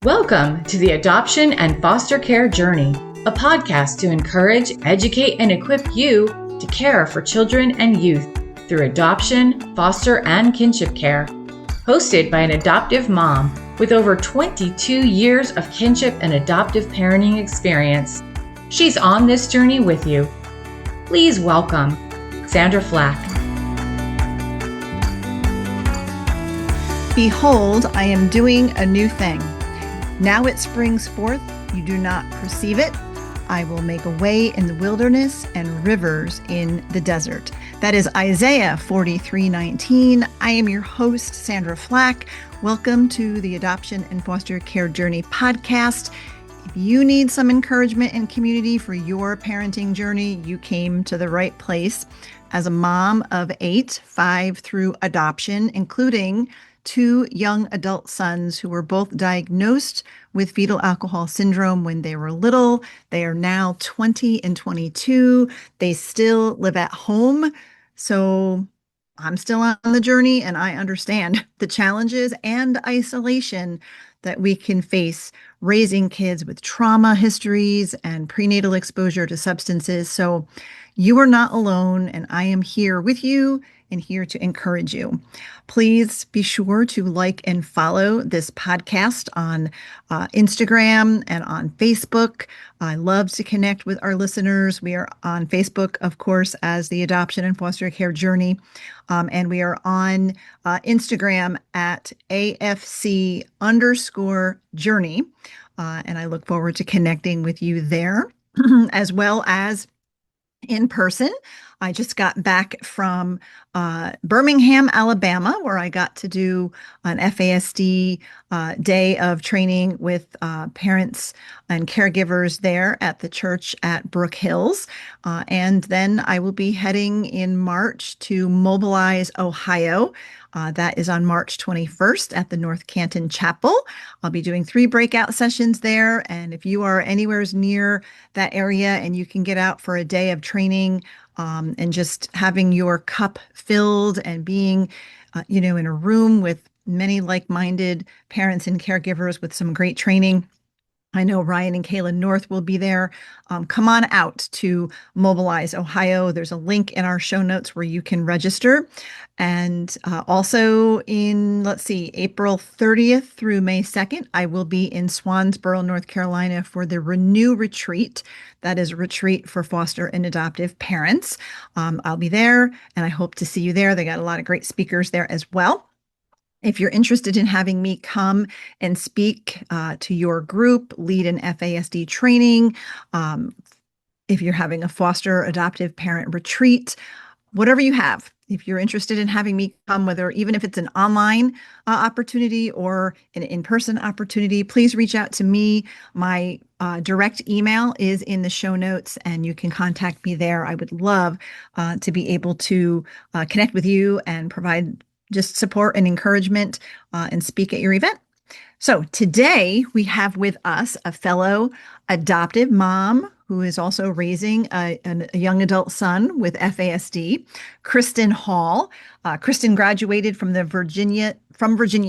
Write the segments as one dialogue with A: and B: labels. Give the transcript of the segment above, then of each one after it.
A: Welcome to the Adoption and Foster Care Journey, a podcast to encourage, educate, and equip you to care for children and youth through adoption, foster, and kinship care. Hosted by an adoptive mom with over 22 years of kinship and adoptive parenting experience. She's on this journey with you. Please welcome Sandra Flach.
B: Behold, I am doing a new thing. Now it springs forth, you do not perceive it. I will make a way in the wilderness and rivers in the desert. That is Isaiah 43:19. I am your host, Sandra Flach. Welcome to the Adoption and Foster Care Journey podcast. If you need some encouragement and community for your parenting journey, you came to the right place. As a mom of 8, 5 through adoption, including 2 young adult sons who were both diagnosed with fetal alcohol syndrome when they were little. They are now 20 and 22. They still live at home. So I'm still on the journey, and I understand the challenges and isolation that we can face raising kids with trauma histories and prenatal exposure to substances. So you are not alone, and I am here with you and here to encourage you. Please be sure to like and follow this podcast on Instagram and on Facebook. I love to connect with our listeners. We are on Facebook, of course, as the Adoption and Foster Care Journey. And we are on Instagram at AFC_Journey. And I look forward to connecting with you there, as well as in person. I just got back from Birmingham, Alabama, where I got to do an FASD day of training with parents and caregivers there at the church at Brook Hills. And then I will be heading in March to Mobilize, Ohio. That is on March 21st at the North Canton Chapel. I'll be doing 3 breakout sessions there. And if you are anywhere near that area and you can get out for a day of training, and just having your cup filled and being, in a room with many like-minded parents and caregivers with some great training. I know Ryan and Kayla North will be there. Come on out to Mobilize, Ohio. There's a link in our show notes where you can register. And also in, April 30th through May 2nd, I will be in Swansboro, North Carolina for the Renew Retreat. That is a retreat for foster and adoptive parents. I'll be there, and I hope to see you there. They got a lot of great speakers there as well. If you're interested in having me come and speak to your group, lead an FASD training, if you're having a foster adoptive parent retreat, whatever you have, if you're interested in having me come, even if it's an online opportunity or an in-person opportunity, please reach out to me. My direct email is in the show notes, and you can contact me there. I would love to be able to connect with you and provide just support and encouragement and speak at your event. So today we have with us a fellow adoptive mom who is also raising a young adult son with FASD, Kristin Hall. Kristin graduated from Virginia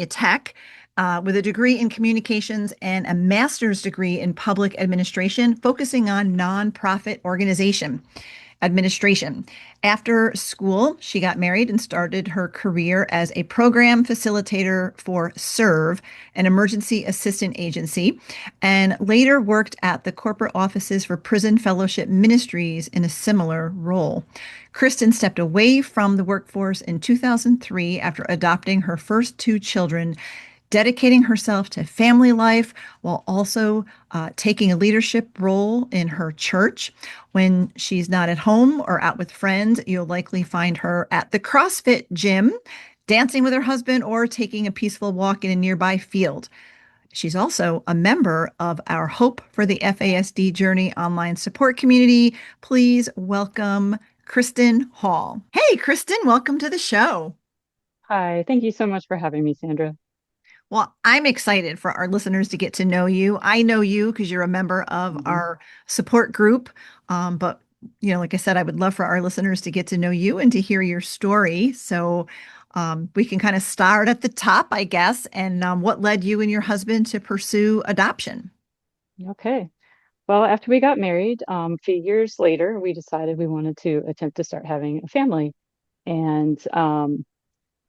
B: Tech with a degree in communications and a master's degree in public administration, focusing on nonprofit administration. After school, she got married and started her career as a program facilitator for SERVE, an emergency assistant agency, and later worked at the corporate offices for Prison Fellowship Ministries in a similar role. Kristin stepped away from the workforce in 2003 after adopting her first 2 children, dedicating herself to family life while also taking a leadership role in her church. When she's not at home or out with friends, you'll likely find her at the CrossFit gym, dancing with her husband, or taking a peaceful walk in a nearby field. She's also a member of our Hope for the FASD Journey online support community. Please welcome Kristin Hall. Hey, Kristin, welcome to the show.
C: Hi, thank you so much for having me, Sandra.
B: Well, I'm excited for our listeners to get to know you. I know you because you're a member of our support group, but like I said, I would love for our listeners to get to know you and to hear your story. So we can kind of start at the top, I guess. And what led you and your husband to pursue adoption?
C: Okay. Well, after we got married, a few years later, we decided we wanted to attempt to start having a family. And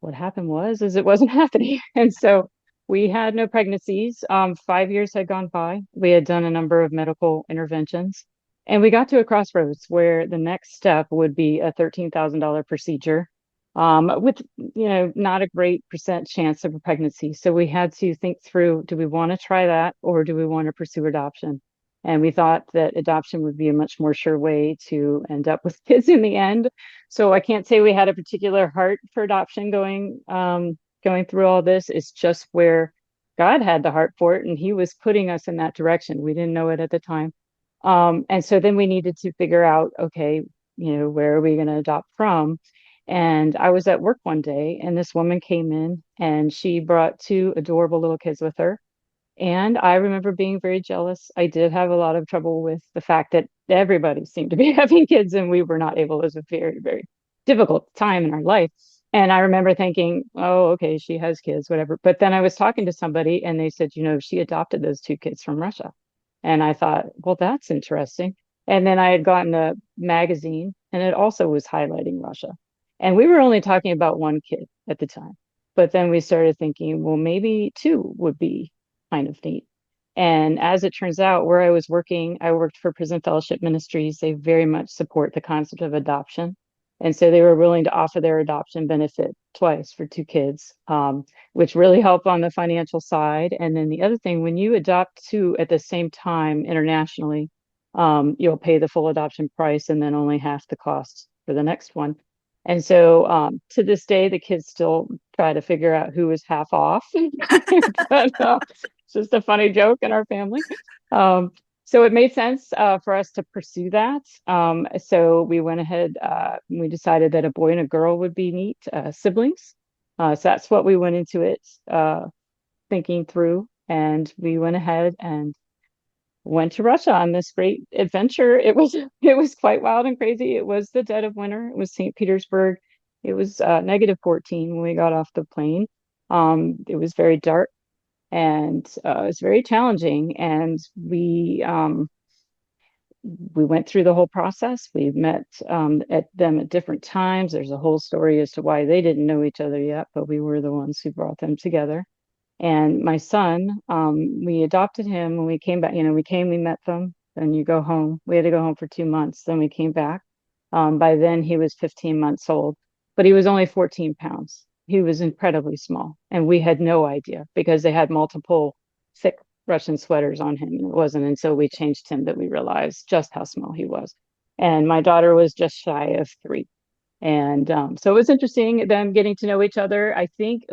C: what happened is it wasn't happening. And so we had no pregnancies. 5 years had gone by. We had done a number of medical interventions, and we got to a crossroads where the next step would be a $13,000 procedure, with, not a great percent chance of a pregnancy. So we had to think through, do we want to try that or do we want to pursue adoption? And we thought that adoption would be a much more sure way to end up with kids in the end. So I can't say we had a particular heart for adoption going through all this. It's just where God had the heart for it, and He was putting us in that direction. We didn't know it at the time. And so then we needed to figure out, okay, where are we going to adopt from? And I was at work one day, and this woman came in, and she brought two adorable little kids with her. And I remember being very jealous. I did have a lot of trouble with the fact that everybody seemed to be having kids and we were not able. It was a very, very difficult time in our life. And I remember thinking, oh, okay, she has kids, whatever. But then I was talking to somebody and they said, she adopted those two kids from Russia. And I thought, well, that's interesting. And then I had gotten a magazine and it also was highlighting Russia. And we were only talking about one kid at the time. But then we started thinking, well, maybe two would be kind of neat. And as it turns out, where I was working, I worked for Prison Fellowship Ministries. They very much support the concept of adoption. And so they were willing to offer their adoption benefit twice for two kids, which really helped on the financial side. And then the other thing, when you adopt two at the same time internationally, you'll pay the full adoption price and then only half the cost for the next one. And so to this day, the kids still try to figure out who is half off. But it's just a funny joke in our family. So it made sense for us to pursue that. So we went ahead, we decided that a boy and a girl would be neat, siblings. So that's what we went into it thinking through. And we went ahead and went to Russia on this great adventure. It was quite wild and crazy. It was the dead of winter. It was St. Petersburg. It was -14 when we got off the plane. It was very dark and it was very challenging. And we went through the whole process. We met at them at different times. There's a whole story as to why they didn't know each other yet, but we were the ones who brought them together. And my son, we adopted him when we came back. We met them, then you go home. We had to go home for 2 months. Then we came back. By then he was 15 months old, but he was only 14 pounds. He was incredibly small. And we had no idea because they had multiple thick Russian sweaters on him. And it wasn't until we changed him that we realized just how small he was. And my daughter was just shy of 3. And so it was interesting them getting to know each other. I think,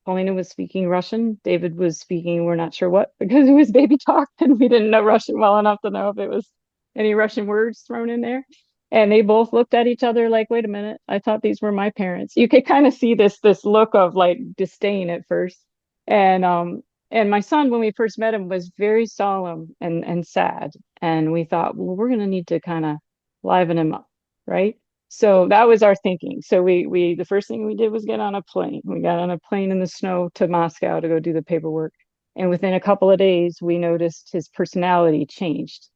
C: Paulina was speaking Russian. David was speaking, we're not sure what, because it was baby talk and we didn't know Russian well enough to know if it was any Russian words thrown in there. And they both looked at each other like, wait a minute, I thought these were my parents. You could kind of see this look of like disdain at first. And my son, when we first met him, was very solemn and sad. And we thought, well, we're going to need to kind of liven him up, right? So that was our thinking. So we the first thing we did was get on a plane. We got on a plane in the snow to Moscow to go do the paperwork. And within a couple of days, we noticed his personality changed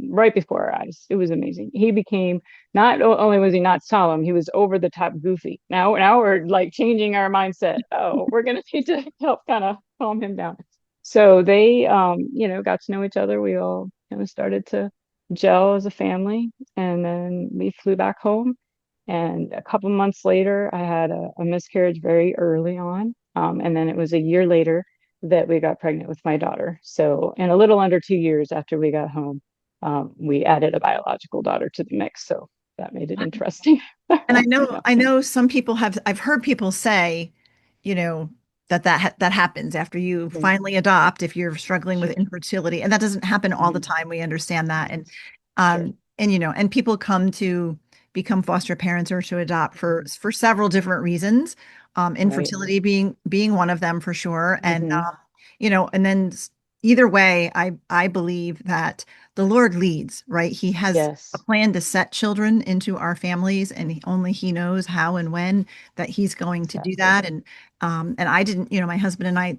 C: right before our eyes. It was amazing. He became, not only was he not solemn, he was over the top goofy. Now we're like changing our mindset. Oh, we're going to need to help kind of calm him down. So they, got to know each other. We all kind of started to gel as a family, and then we flew back home. And a couple months later, I had a miscarriage very early on, and then it was a year later that we got pregnant with my daughter. So in a little under 2 years after we got home, we added a biological daughter to the mix. So that made it interesting.
B: And I know some people I've heard people say, that happens after you finally adopt if you're struggling with infertility, and that doesn't happen all the time. We understand that. And and people come to become foster parents or to adopt for several different reasons. Infertility being one of them for sure. And and then either way, I believe that the Lord leads, right? He has a
C: Yes,
B: plan to set children into our families, and only He knows how and when that He's going to do
C: exactly.
B: that. And I didn't, my husband and I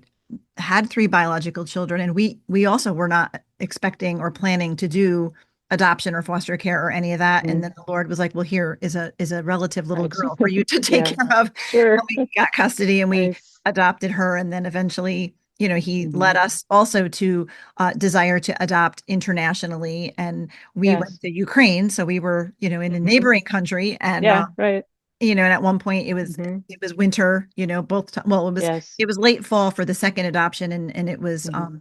B: had three biological children, and we also were not expecting or planning to do adoption or foster care or any of that. And
C: Hmm.
B: then the Lord was like, "Well, here is a relative little
C: Right.
B: girl for you to take
C: Yeah,
B: care of."
C: sure.
B: And we got custody, and we
C: Nice.
B: adopted her, and then eventually, he
C: Hmm.
B: led us also to desire to adopt internationally, and we went
C: Yes.
B: to Ukraine, so we were, in a
C: Hmm.
B: neighboring country, and
C: Yeah, right.
B: and at one point
C: Hmm.
B: it was winter, both well,
C: Yes.
B: it was late fall for the second adoption, and it was
C: Hmm.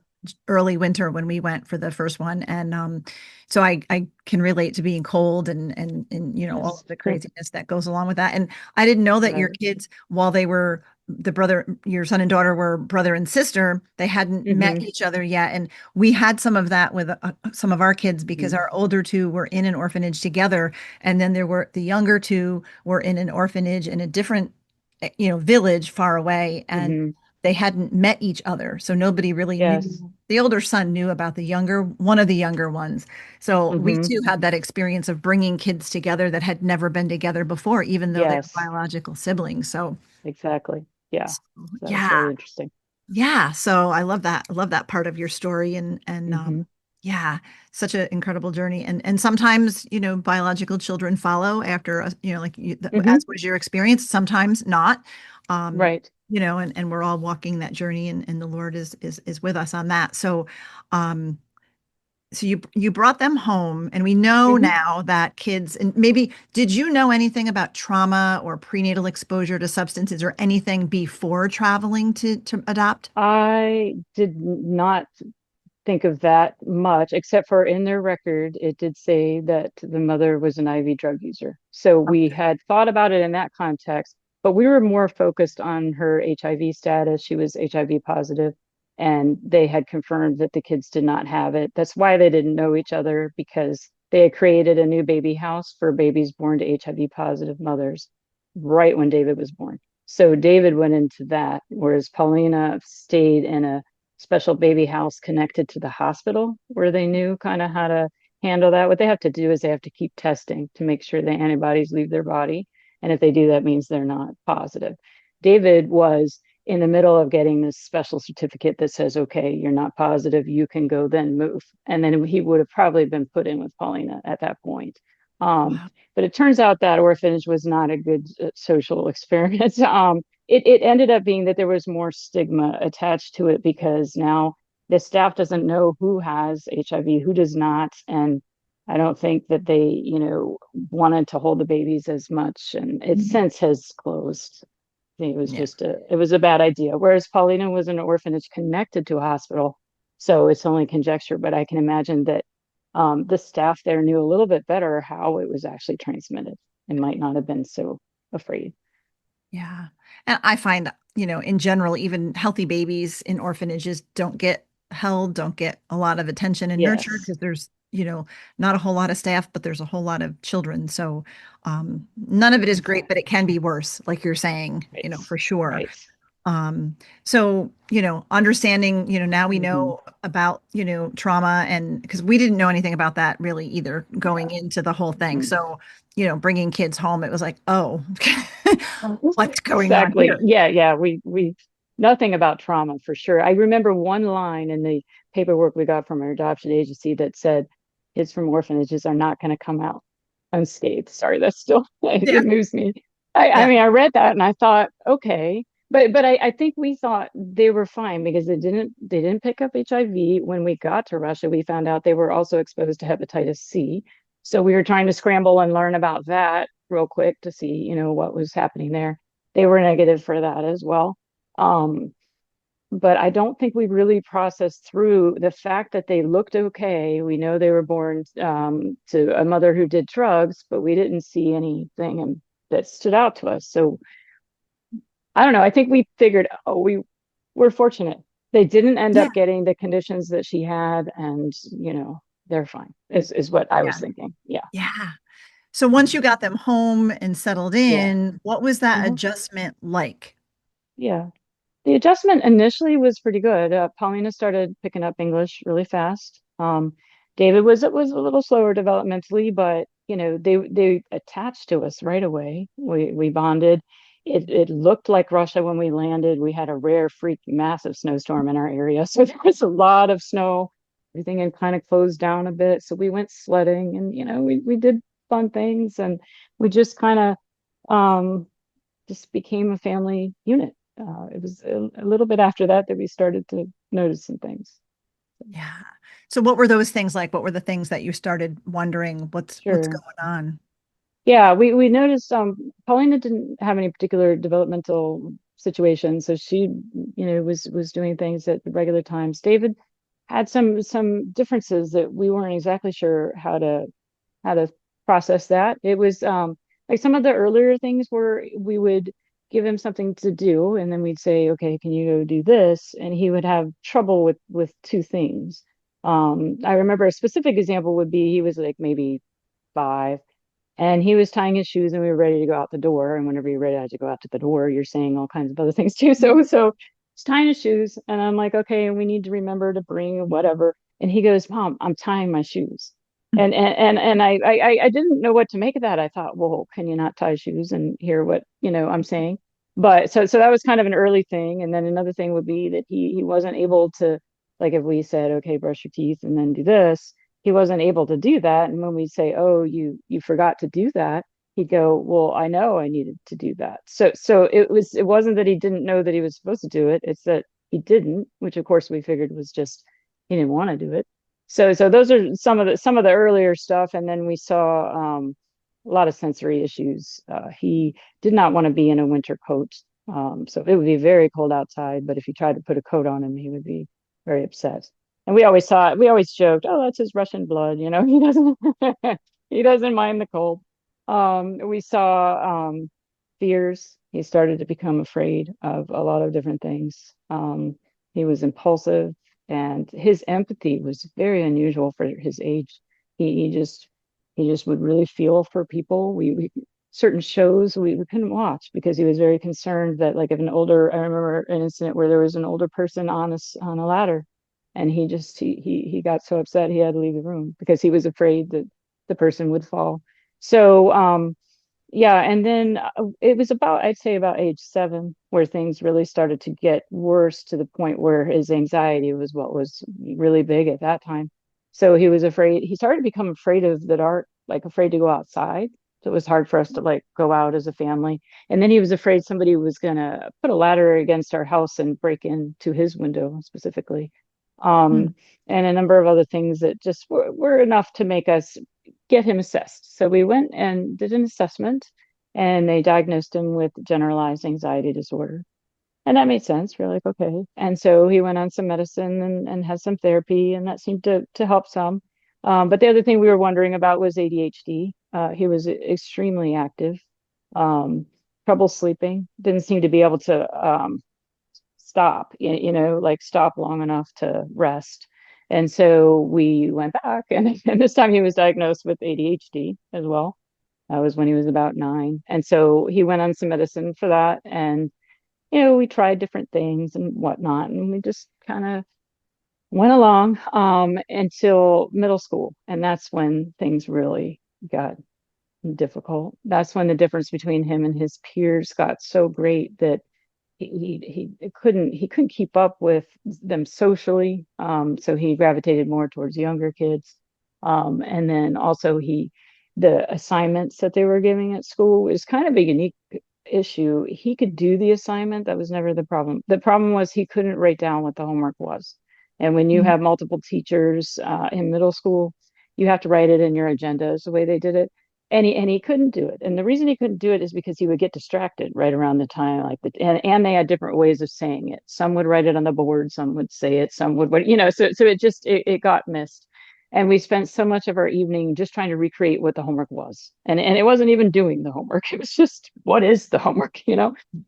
B: early winter when we went for the first one, and so I can relate to being cold and all
C: Yes.
B: of the craziness that goes along with that. And I didn't know that your
C: Right.
B: kids, while they were your son and daughter were brother and sister, they hadn't met
C: Hmm.
B: each other yet. And we had some of that with some of our kids, because
C: Hmm.
B: our older two were in an orphanage together, and then there were the younger two were in an orphanage in a different village far away, and
C: Hmm.
B: they hadn't met each other, so nobody really
C: Yes.
B: knew. The older son knew about one of the younger ones. So we
C: Hmm.
B: too had that experience of bringing kids together that had never been together before, even though they were
C: Yes,
B: biological siblings. So
C: exactly. Yeah.
B: so,
C: So that was
B: yeah.
C: really interesting.
B: Yeah, so I love that. I love that part of your story, and
C: Hmm.
B: yeah, such an incredible journey. And sometimes, biological children follow after, like
C: Hmm.
B: as was your experience, sometimes not. Um,
C: Right.
B: and we're all walking that journey, and the Lord is with us on that. Um, so you brought them home, and we know
C: Hmm.
B: now that kids, and maybe did you know anything about trauma or prenatal exposure to substances or anything before traveling to adopt?
C: I did not think of that much, except for in their record, it did say that the mother was an IV drug user. So we had thought about it in that context, but we were more focused on her HIV status. She was HIV positive, and they had confirmed that the kids did not have it. That's why they didn't know each other, because they had created a new baby house for babies born to HIV positive mothers right when David was born. So David went into that, whereas Paulina stayed in a special baby house connected to the hospital where they knew kind of how to handle that. What they have to do is they have to keep testing to make sure the antibodies leave their body. And if they do, that means they're not positive. David was in the middle of getting this special certificate that says, okay, you're not positive, you can go then move. And then he would have probably been put in with Paulina at that point. Um,
B: Wow.
C: but it turns out that orphanage was not a good social experiment. It ended up being that there was more stigma attached to it, because now the staff doesn't know who has HIV, who does not. And I don't think that they, wanted to hold the babies as much. And it
B: Mhm.
C: since has closed. I think
B: Yeah.
C: it was a bad idea. Whereas Paulina was an orphanage connected to a hospital. So it's only conjecture, but I can imagine that the staff there knew a little bit better how it was actually transmitted and might not have been so afraid.
B: Yeah. And I find, in general, even healthy babies in orphanages don't get held, don't get a lot of attention and nurtured,
C: Yes.
B: because there's, not a whole lot of staff, but there's a whole lot of children. So none of it is great, but it
C: Exactly.
B: can be worse, like you're saying,
C: Right.
B: for sure.
C: Right.
B: So, understanding, now we
C: Hmm.
B: know about, trauma, and because we didn't know anything about that really either going
C: Yeah.
B: into the whole thing.
C: Mhm.
B: So, bringing kids home, it was like, oh, what's going on
C: Exactly.
B: here?
C: Yeah, yeah. We nothing about trauma for sure. I remember one line in the paperwork we got from our adoption agency that said kids from orphanages are not going to come out unscathed. Sorry, that's still
B: Yeah.
C: it moves me. I
B: Yeah.
C: mean, I read that and I thought, okay. But I think we thought they were fine because they didn't pick up HIV. When we got to Russia, we found out they were also exposed to hepatitis C. So we were trying to scramble and learn about that real quick to see, what was happening there. They were negative for that as well. Um, but I don't think we really processed through the fact that they looked okay. We know they were born to a mother who did drugs, but we didn't see anything that stood out to us. So I don't know. I think we figured, oh, we were fortunate. They didn't end
B: Yeah.
C: up getting the conditions that she had, and they're fine. Is what I was
B: Yeah.
C: thinking. Yeah.
B: Yeah. So once you got them home and settled
C: Yeah.
B: in, what was that
C: Uh-huh.
B: adjustment like?
C: Yeah. The adjustment initially was pretty good. Paulina started picking up English really fast. David was a little slower developmentally, but they attached to us right away. We bonded. It looked like Russia when we landed. We had a rare, freak, massive snowstorm in our area, so there was a lot of snow. Everything had kind of closed down a bit, so we went sledding, and we did fun things, and we just kind of just became a family unit. It was a little bit after that we started to notice some things.
B: Yeah. So what were those things like? What were the things that you started wondering what's
C: Sure.
B: going on?
C: Yeah, we noticed Paulina didn't have any particular developmental situation, so she, was doing things at regular times. David had some differences that we weren't exactly sure how to process that. It was like some of the earlier things were we would give him something to do, and then we'd say, okay, can you go do this? And he would have trouble with two things. I remember a specific example would be he was like maybe 5, and he was tying his shoes, and we were ready to go out the door. And whenever you're ready to go out to the door, you're saying all kinds of other things too. So he's tying his shoes, and I'm like, okay, we need to remember to bring whatever. And he goes, Mom, I'm tying my shoes. And I didn't know what to make of that. I thought, well, can you not tie shoes and hear what I'm saying? But so that was kind of an early thing. And then another thing would be that he wasn't able to, like, if we said, okay, brush your teeth and then do this, he wasn't able to do that. And when we say, oh, you forgot to do that, he'd go, well, I know I needed to do that. So it wasn't that he didn't know that he was supposed to do it. It's that he didn't, which of course we figured was just he didn't want to do it. So those are some of the earlier stuff. And then we saw a lot of sensory issues. He did not want to be in a winter coat. So it would be very cold outside, but if you tried to put a coat on him, he would be very upset. And we always joked, oh, that's his Russian blood, he doesn't he doesn't mind the cold. We saw fears. He started to become afraid of a lot of different things. He was impulsive, and his empathy was very unusual for his age. He just would really feel for people. We certain shows we couldn't watch because he was very concerned that, like, if I remember an incident where there was an older person on a ladder, and he got so upset he had to leave the room because he was afraid that the person would fall. So yeah, and then it was I'd say about age 7 where things really started to get worse, to the point where his anxiety was what was really big at that time. So he was afraid. He started to become afraid of the dark, like afraid to go outside. So it was hard for us to, like, go out as a family. And then he was afraid somebody was gonna put a ladder against our house and break into his window specifically.
B: Hmm.
C: And a number of other things that just were enough to make us get him assessed. So we went and did an assessment, and they diagnosed him with generalized anxiety disorder. And that made sense. We're like, okay. And so he went on some medicine and had some therapy, and that seemed to help some. But the other thing we were wondering about was ADHD. He was extremely active, trouble sleeping, didn't seem to be able to stop, like stop long enough to rest. And so we went back, and this time he was diagnosed with ADHD as well. That was when he was about 9. And so he went on some medicine for that. And, we tried different things and whatnot. And we just kind of went along until middle school. And that's when things really got difficult. That's when the difference between him and his peers got so great that he couldn't keep up with them socially. So he gravitated more towards younger kids. And then also the assignments that they were giving at school was kind of a unique issue. He could do the assignment. That was never the problem. The problem was he couldn't write down what the homework was. And when you
B: Hmm.
C: have multiple teachers in middle school, you have to write it in your agenda, is the way they did it. And he couldn't do it. And the reason he couldn't do it is because he would get distracted right around the time, and they had different ways of saying it. Some would write it on the board, some would say it, some would, so it got missed. And we spent so much of our evening just trying to recreate what the homework was. And it wasn't even doing the homework. It was just, what is the homework,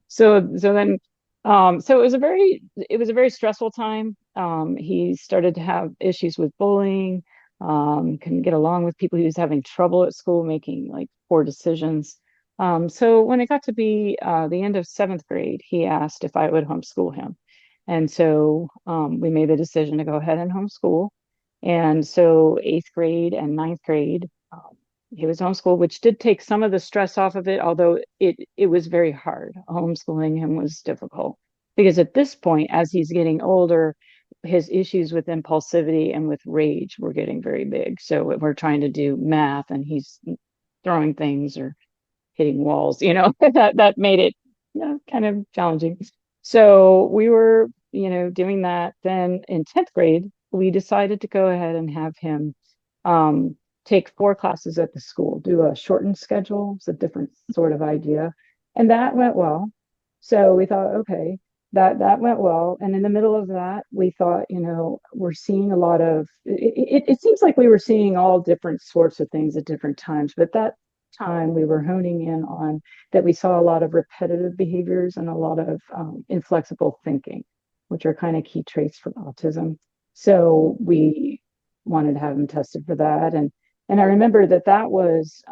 C: So then so it was a very stressful time. He started to have issues with bullying, couldn't get along with people. He was having trouble at school making, like, poor decisions. So when it got to be the end of seventh grade, he asked if I would homeschool him. And so we made the decision to go ahead and homeschool. And so eighth grade and ninth grade, he was homeschooled, which did take some of the stress off of it, although it was very hard. Homeschooling him was difficult because at this point, as he's getting older, his issues with impulsivity and with rage were getting very big. So we're trying to do math and he's throwing things or hitting walls, that made it, kind of challenging. So we were, doing that. Then in 10th grade, we decided to go ahead and have him take 4 classes at the school, do a shortened schedule. It's a different sort of idea. And that went well. So we thought, okay, that went well. And in the middle of that, we thought, we're seeing a lot of it seems like we were seeing all different sorts of things at different times, but that time we were honing in on that we saw a lot of repetitive behaviors and a lot of inflexible thinking, which are kind of key traits for autism. So we wanted to have him tested for that. And I remember that was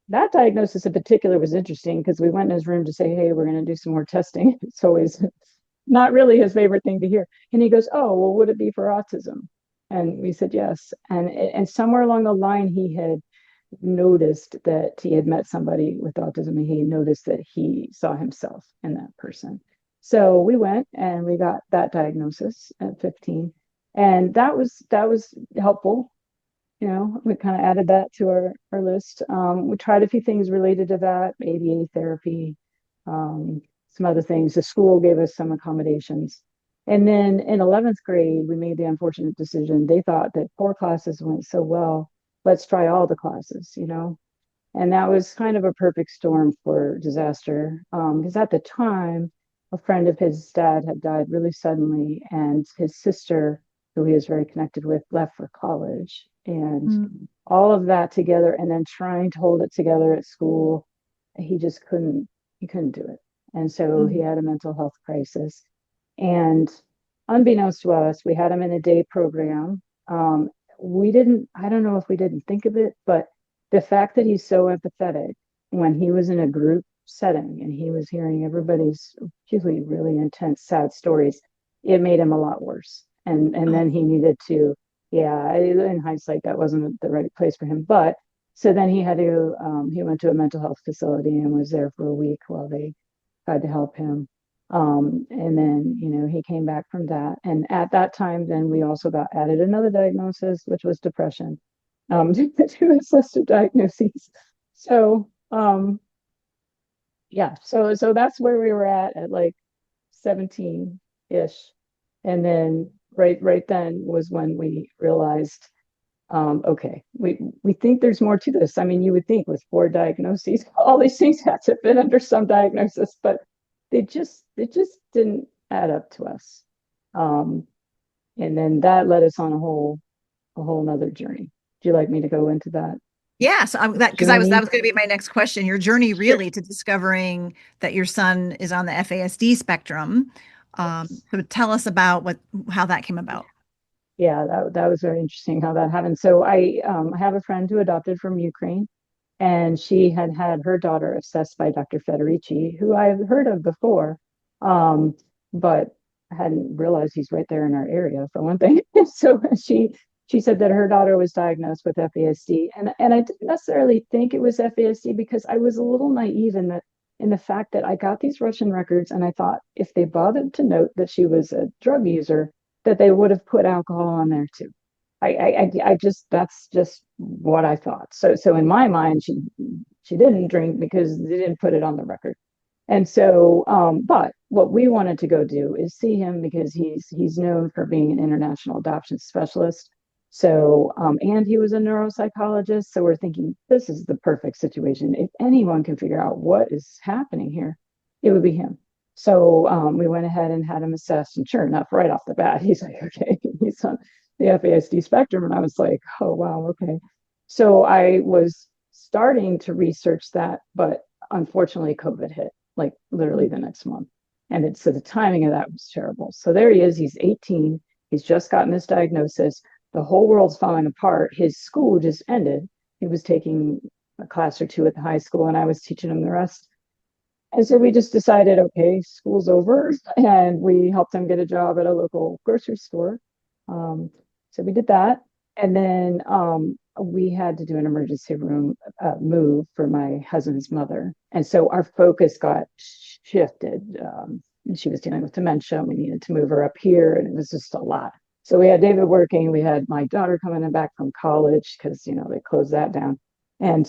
C: that diagnosis in particular was interesting because we went in his room to say, hey, we're going to do some more testing. It's always not really his favorite thing to hear. And he goes, oh, well, would it be for autism? And we said yes. And somewhere along the line, he had noticed that he had met somebody with autism and he noticed that he saw himself in that person. So we went and we got that diagnosis at 15. And that was helpful. We kind of added that to our list. We tried a few things related to that, ABA therapy, some other things. The school gave us some accommodations. And then in 11th grade, we made the unfortunate decision. They thought that 4 classes went so well, let's try all the classes, And that was kind of a perfect storm for disaster. Because at the time, a friend of his dad had died really suddenly, and his sister, who he was very connected with, left for college. And all of that together, and then trying to hold it together at school, he just couldn't do it. And so he had a mental health crisis. And unbeknownst to us, we had him in a day program. I don't know if we didn't think of it, but the fact that he's so empathetic when he was in a group setting and he was hearing everybody's usually really intense, sad stories, it made him a lot worse. And then he needed to, in hindsight, that wasn't the right place for him. But so then he went to a mental health facility and was there for a week while they tried to help him. And then, he came back from that. And at that time, then we also got added another diagnosis, which was depression, to his list of diagnoses. So, so that's where we were at like 17-ish. And then right then was when we realized, okay, we think there's more to this. I mean, you would think with 4 diagnoses, all these things had to fit under some diagnosis, but it just didn't add up to us. And then that led us on a whole nother journey. Would you like me to go into that?
B: Yes, because that was going to be my next question. Your journey really to discovering that your son is on the FASD spectrum. So tell us about how that came about.
C: Yeah, that was very interesting how that happened. So I have a friend who adopted from Ukraine, and she had her daughter assessed by Dr. Federici, who I've heard of before, but I hadn't realized he's right there in our area for one thing. So she said that her daughter was diagnosed with FASD, and I didn't necessarily think it was FASD because I was a little naive in the fact that I got these Russian records, and I thought if they bothered to note that she was a drug user, that they would have put alcohol on there too. That's just what I thought. So in my mind, she didn't drink because they didn't put it on the record. And so, but what we wanted to go do is see him because he's known for being an international adoption specialist. So, and he was a neuropsychologist. So we're thinking this is the perfect situation. If anyone can figure out what is happening here, it would be him. So we went ahead and had him assessed, and sure enough, right off the bat, he's like, okay, he's on the FASD spectrum. And I was like, oh, wow, okay. So I was starting to research that, but unfortunately, COVID hit like literally the next month. And so the timing of that was terrible. So there he is, he's 18, he's just gotten this diagnosis. The whole world's falling apart. His school just ended. He was taking a class or two at the high school, and I was teaching him the rest. And so we just decided, okay, school's over, and we helped him get a job at a local grocery store. So we did that. And then we had to do an emergency room move for my husband's mother. And so our focus got shifted. She was dealing with dementia, and we needed to move her up here, and it was just a lot. So we had David working, we had my daughter coming back from college because, they closed that down. And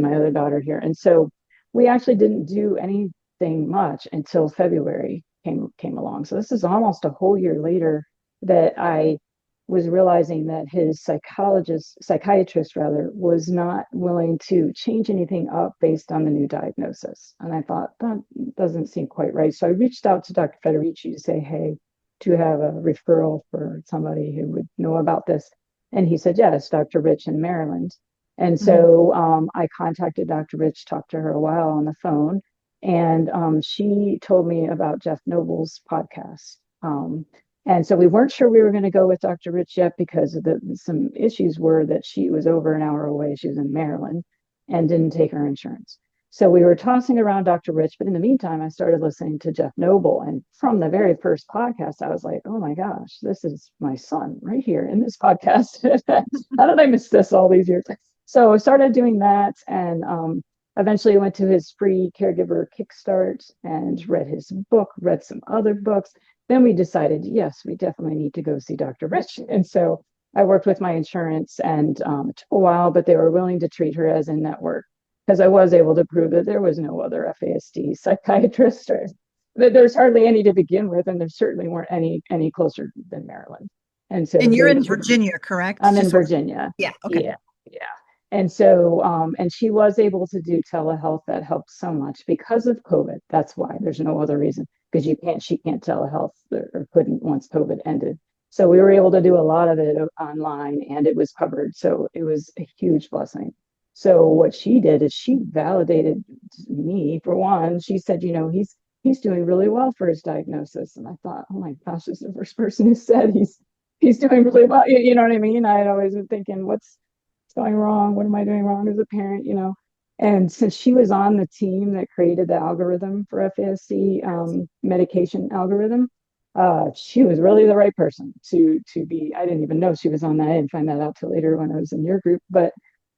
C: my other daughter here. And so we actually didn't do anything much until February came along. So this is almost a whole year later that I was realizing that his psychiatrist was not willing to change anything up based on the new diagnosis. And I thought, that doesn't seem quite right. So I reached out to Dr. Federici to say, hey, do you have a referral for somebody who would know about this? And he said, yes, Dr. Rich in Maryland. And so I contacted Dr. Rich, talked to her a while on the phone, and she told me about Jeff Noble's podcast. And so we weren't sure we were going to go with Dr. Rich yet because of some issues were that she was over an hour away. She was in Maryland and didn't take her insurance. So we were tossing around Dr. Rich, but in the meantime, I started listening to Jeff Noble. And from the very first podcast, I was like, oh my gosh, this is my son right here in this podcast. How did I miss this all these years? So I started doing that, and eventually went to his free caregiver kickstart and read his book, read some other books. Then we decided, yes, we definitely need to go see Dr. Rich. And so I worked with my insurance, and it took a while, but they were willing to treat her as in network because I was able to prove that there was no other FASD psychiatrist, or that there's hardly any to begin with, and there certainly weren't any closer than Maryland. And so,
B: and you're in Virginia, correct?
C: I'm in Virginia.
B: Yeah. Okay.
C: Yeah. And so, and she was able to do telehealth. That helped so much because of COVID. That's why. There's no other reason, because she can't telehealth, or couldn't once COVID ended. So we were able to do a lot of it online, and it was covered. So it was a huge blessing. So what she did is she validated me. For one, she said, he's doing really well for his diagnosis. And I thought, oh my gosh, this is the first person who said he's doing really well. You know what I mean? I had always been thinking, what's going wrong? What am I doing wrong as a parent? And since she was on the team that created the algorithm for FASD, medication algorithm, she was really the right person to be. I didn't even know she was on that. I didn't find that out till later when I was in your group. But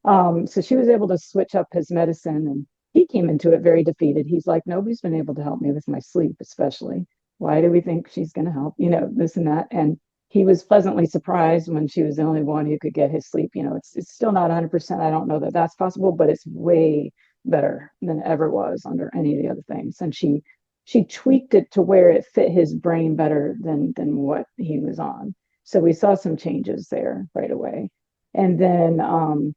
C: so she was able to switch up his medicine, and he came into it very defeated. He's like, nobody's been able to help me with my sleep, especially. Why do we think she's going to help? This and that. And he was pleasantly surprised when she was the only one who could get his sleep. It's still not 100%. I don't know that that's possible, but it's way better than it ever was under any of the other things. And she tweaked it to where it fit his brain better than what he was on. So we saw some changes there right away. And then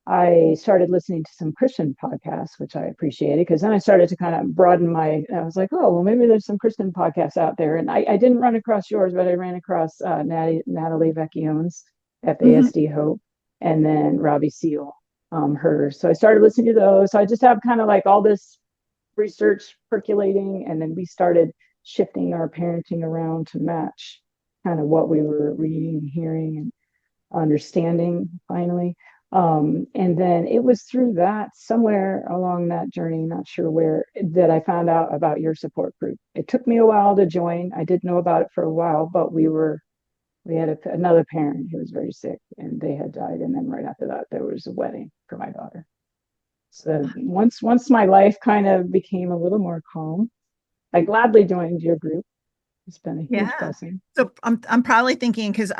C: I started listening to some Christian podcasts, which I appreciated, because then I started to kind of broaden I was like, oh, well, maybe there's some Christian podcasts out there. And I didn't run across yours, but I ran across Natalie Vecchione's FASD Hope, and then Robbie Seal, hers. So I started listening to those. So I just have kind of like all this research percolating, and then we started shifting our parenting around to match kind of what we were reading, hearing, and understanding finally. And then it was through that, somewhere along that journey, not sure where, that I found out about your support group. It took me a while to join. I did know about it for a while, but we had another parent who was very sick, and they had died. And then right after that, there was a wedding for my daughter. So once my life kind of became a little more calm, I gladly joined your group. It's been a huge blessing.
B: So I'm probably thinking, because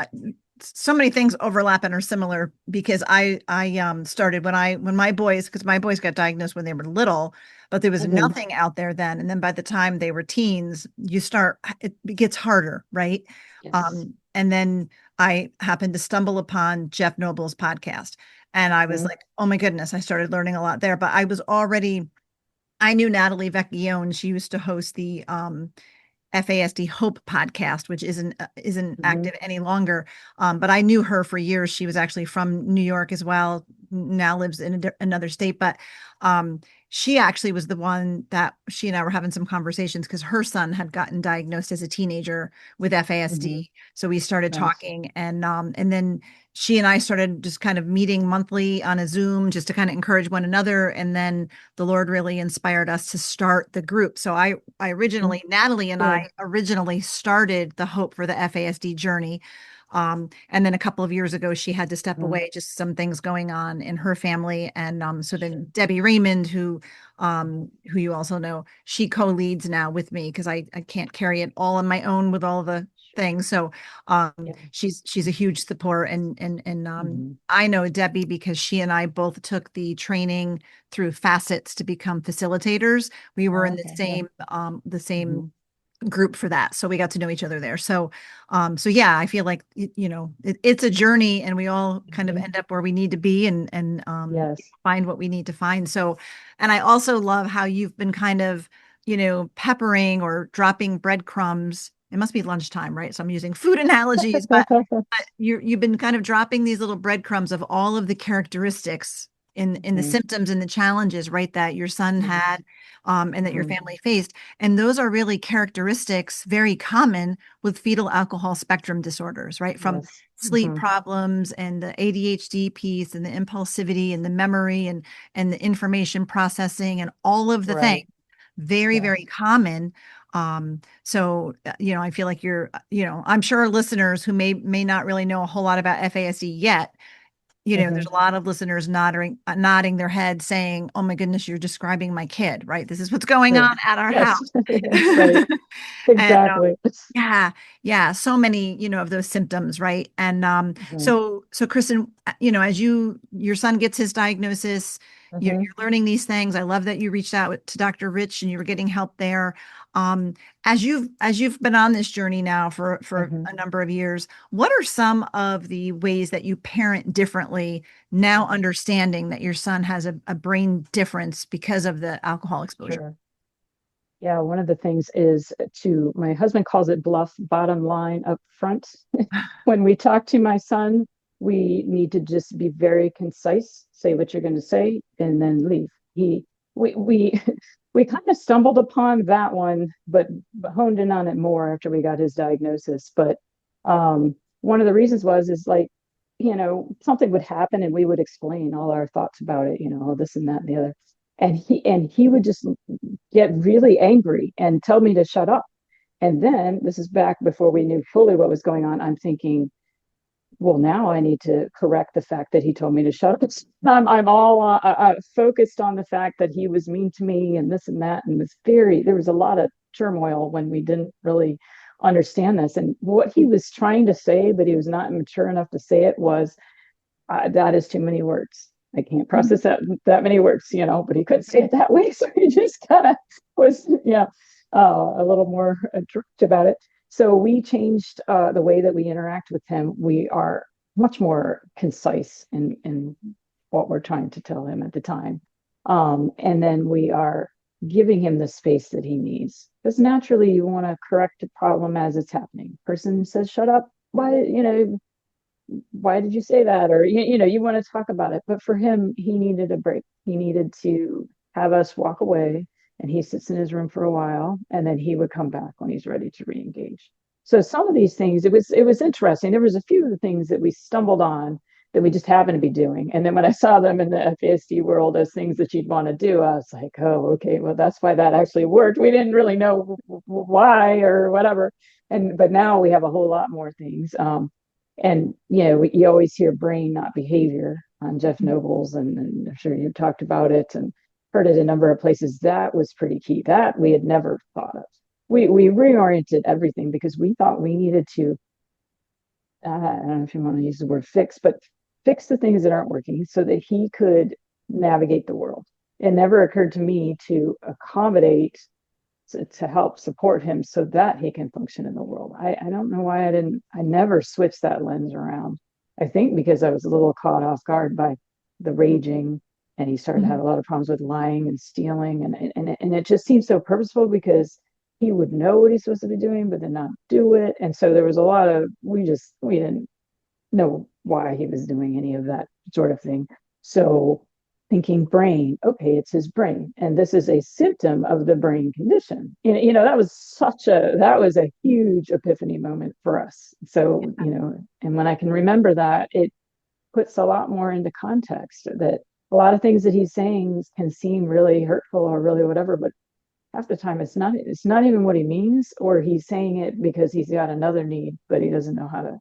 B: so many things overlap and are similar, because I started when my boys got diagnosed when they were little, but there was nothing out there then. And then by the time they were teens, it gets harder, right?
C: Yes.
B: And then I happened to stumble upon Jeff Noble's podcast, and I was like, oh my goodness, I started learning a lot there. But I knew Natalie Vecchione. She used to host the FASD Hope podcast, which isn't active any longer. But I knew her for years. She was actually from New York as well, now lives in another state, but she actually was the one that she and I were having some conversations because her son had gotten diagnosed as a teenager with FASD. So we started
C: Nice.
B: talking, and then she and I started just kind of meeting monthly on a Zoom just to kind of encourage one another. And then the Lord really inspired us to start the group. So I originally, Natalie and I originally started the Hope for the FASD Journey. And then a couple of years ago, she had to step away, just some things going on in her family. And so then Debbie Raymond, who you also know, she co-leads now with me because I can't carry it all on my own with all the things. So she's a huge support. And I know Debbie because she and I both took the training through Facets to become facilitators. We were in the same group for that. So we got to know each other there. So yeah, I feel like, it's a journey and we all kind of end up where we need to be and find what we need to find. So, and I also love how you've been kind of, peppering or dropping breadcrumbs. It must be lunchtime, right? So I'm using food analogies, but you've been kind of dropping these little breadcrumbs of all of the characteristics in the symptoms and the challenges, right, that your son had and that your family faced. And those are really characteristics very common with fetal alcohol spectrum disorders, right? From sleep problems and the ADHD piece and the impulsivity and the memory and the information processing and all of the things. Very, very common. So, I feel like I'm sure listeners who may not really know a whole lot about FASD yet, there's a lot of listeners nodding their head saying, oh my goodness, you're describing my kid, right? This is what's going on at our house.
C: Right. Exactly.
B: And, yeah. So many, of those symptoms, right? And so Kristin, as your son gets his diagnosis, you're learning these things. I love that you reached out to Dr. Rich and you were getting help there. As you've been on this journey now for a number of years, what are some of the ways that you parent differently now, understanding that your son has a brain difference because of the alcohol exposure?
C: Yeah, one of the things is my husband calls it bluff bottom line up front. When we talk to my son, we need to just be very concise, say what you're going to say, and then leave. We kind of stumbled upon that one, but honed in on it more after we got his diagnosis. But one of the reasons is like, something would happen and we would explain all our thoughts about it, this and that and the other. And he would just get really angry and tell me to shut up. And then this is back before we knew fully what was going on. I'm thinking, well, now I need to correct the fact that he told me to shut up. I'm all focused on the fact that he was mean to me and this and that. And there was a lot of turmoil when we didn't really understand this. And what he was trying to say, but he was not mature enough to say it, was that is too many words. I can't process that many words, but he couldn't say it that way. So he just kind of was, a little more direct about it. So we changed the way that we interact with him. We are much more concise in what we're trying to tell him at the time. And then we are giving him the space that he needs. Because naturally you want to correct a problem as it's happening. Person says, shut up. Why did you say that? Or, you want to talk about it. But for him, he needed a break. He needed to have us walk away, and he sits in his room for a while, and then he would come back when he's ready to re-engage. So some of these things, it was interesting. There was a few of the things that we stumbled on that we just happened to be doing. And then when I saw them in the FASD world as things that you'd want to do, I was like, oh, okay, well, that's why that actually worked. We didn't really know why or whatever. But now we have a whole lot more things. And, you always hear brain, not behavior on Jeff Nobles, and I'm sure you've talked about it and heard it a number of places. That was pretty key. That we had never thought of. We reoriented everything because we thought we needed to, I don't know if you want to use the word fix, but fix the things that aren't working so that he could navigate the world. It never occurred to me to accommodate, to help support him so that he can function in the world. I don't know why I never switched that lens around. I think because I was a little caught off guard by the raging, and he started to have a lot of problems with lying and stealing. And it just seemed so purposeful because he would know what he's supposed to be doing, but then not do it. And so there was a lot of, we didn't know why he was doing any of that sort of thing. So thinking brain, okay, it's his brain, and this is a symptom of the brain condition. That was a huge epiphany moment for us. So, and when I can remember that, it puts a lot more into context, that a lot of things that he's saying can seem really hurtful or really whatever, but half the time it's not even what he means, or he's saying it because he's got another need, but he doesn't know how to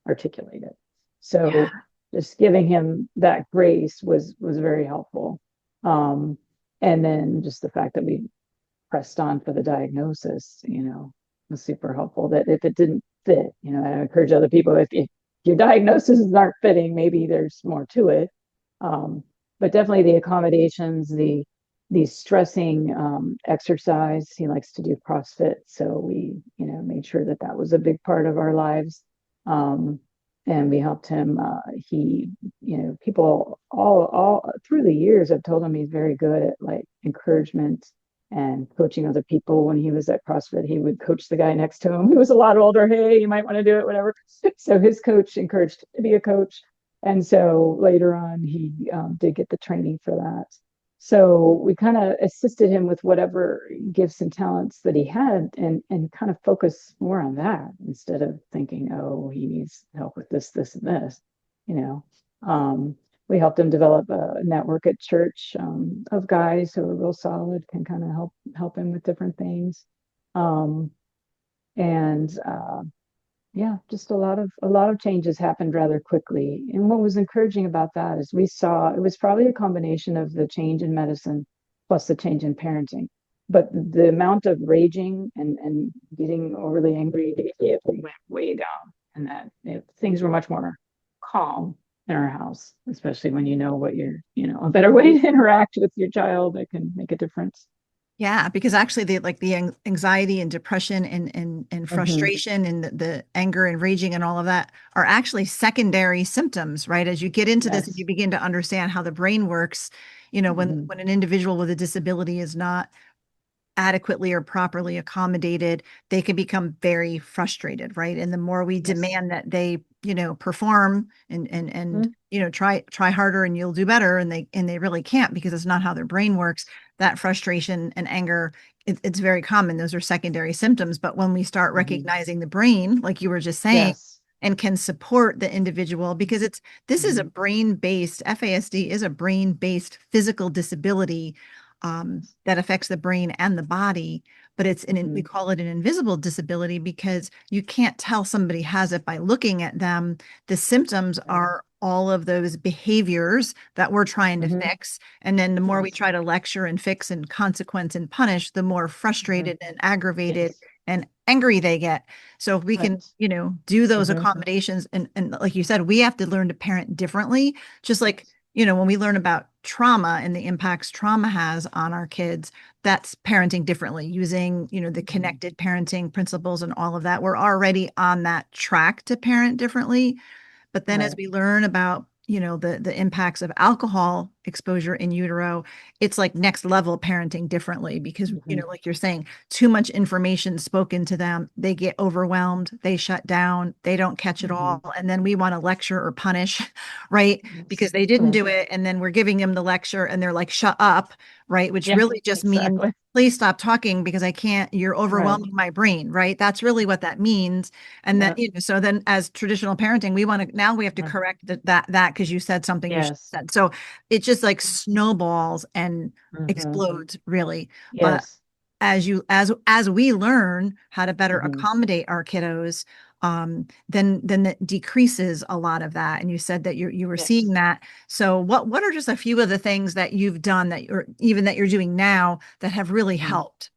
C: articulate it. So just giving him that grace was very helpful. And then just the fact that we pressed on for the diagnosis, was super helpful. That if it didn't fit, I encourage other people, if your diagnoses aren't fitting, maybe there's more to it. But definitely the accommodations, the stressing exercise. He likes to do CrossFit, so we, made sure that was a big part of our lives. And we helped him. He, people all through the years have told him he's very good at like encouragement and coaching other people. When he was at CrossFit, he would coach the guy next to him who was a lot older. Hey, you might want to do it, whatever. So his coach encouraged him to be a coach. And so later on, he did get the training for that. So we kind of assisted him with whatever gifts and talents that he had, and kind of focus more on that instead of thinking, oh, he needs help with this, this, and this. We helped him develop a network at church of guys who are real solid, can kind of help him with different things. And yeah, just a lot of changes happened rather quickly. And what was encouraging about that is we saw it was probably a combination of the change in medicine plus the change in parenting. But the amount of raging and getting overly angry, it went way down, and that things were much more calm in our house, especially when what a better way to interact with your child that can make a difference.
B: Yeah, because actually the anxiety and depression and frustration and the anger and raging and all of that are actually secondary symptoms, right? As you get into this and you begin to understand how the brain works, when an individual with a disability is not adequately or properly accommodated, they can become very frustrated, right? And the more we demand that they, perform and try harder and you'll do better, and they really can't, because it's not how their brain works. That frustration and anger, it's very common. Those are secondary symptoms. But when we start recognizing the brain, like you were just saying, and can support the individual, because this is a brain-based, FASD is a brain-based physical disability that affects the brain and the body, but we call it an invisible disability because you can't tell somebody has it by looking at them. The symptoms are all of those behaviors that we're trying to fix. And then the more we try to lecture and fix and consequence and punish, the more frustrated and aggravated and angry they get. So if we can, do those accommodations, and like you said, we have to learn to parent differently, just like when we learn about trauma and the impacts trauma has on our kids, that's parenting differently using, the connected parenting principles and all of that. We're already on that track to parent differently. But then as we learn about, the impacts of alcohol exposure in utero, it's like next level parenting differently because, like you're saying, too much information spoken to them, they get overwhelmed, they shut down, they don't catch it all. And then we want to lecture or punish, right? Because they didn't do it. And then we're giving them the lecture and they're like, shut up, right? Which really just means, please stop talking because I can't, you're overwhelming my brain, right? That's really what that means. And that, so then as traditional parenting, now we have to correct that because you said something you said. So it just like snowballs and explodes really. But as we learn how to better accommodate our kiddos, then that decreases a lot of that. And you said that you were seeing that. So what are just a few of the things that you've done that you're doing now that have really helped?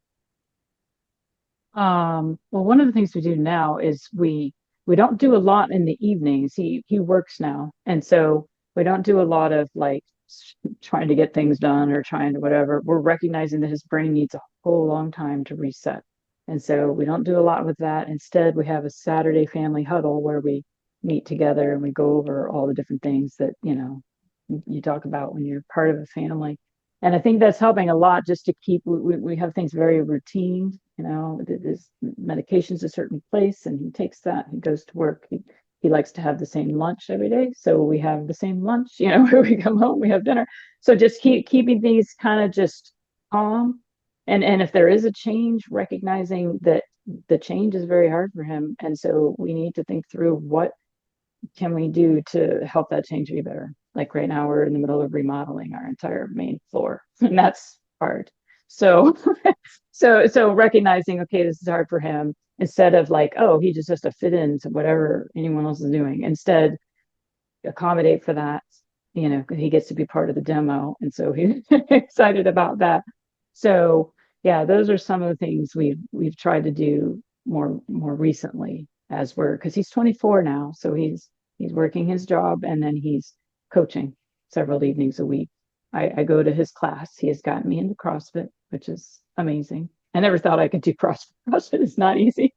C: Well, one of the things we do now is we don't do a lot in the evenings. He works now, and so we don't do a lot of like trying to get things done or trying to whatever. We're recognizing that his brain needs a whole long time to reset. And so we don't do a lot with that. Instead, we have a Saturday family huddle where we meet together and we go over all the different things that, you talk about when you're part of a family. And I think that's helping a lot just to keep, we have things very routine, his medication's a certain place and he takes that, he goes to work. he likes to have the same lunch every day. So we have the same lunch, when we come home, we have dinner. So just keeping these kind of just calm. And if there is a change, recognizing that the change is very hard for him. And so we need to think through what can we do to help that change be better. Like right now, we're in the middle of remodeling our entire main floor, and that's hard. So, so recognizing, okay, this is hard for him, instead of like, oh, he just has to fit into whatever anyone else is doing. Instead, accommodate for that. He gets to be part of the demo, and so he's excited about that. So, yeah, those are some of the things we've tried to do more recently, because he's 24 now, so he's working his job, and then he's coaching several evenings a week. I go to his class. He has gotten me into CrossFit, which is amazing. I never thought I could do CrossFit. CrossFit is not easy,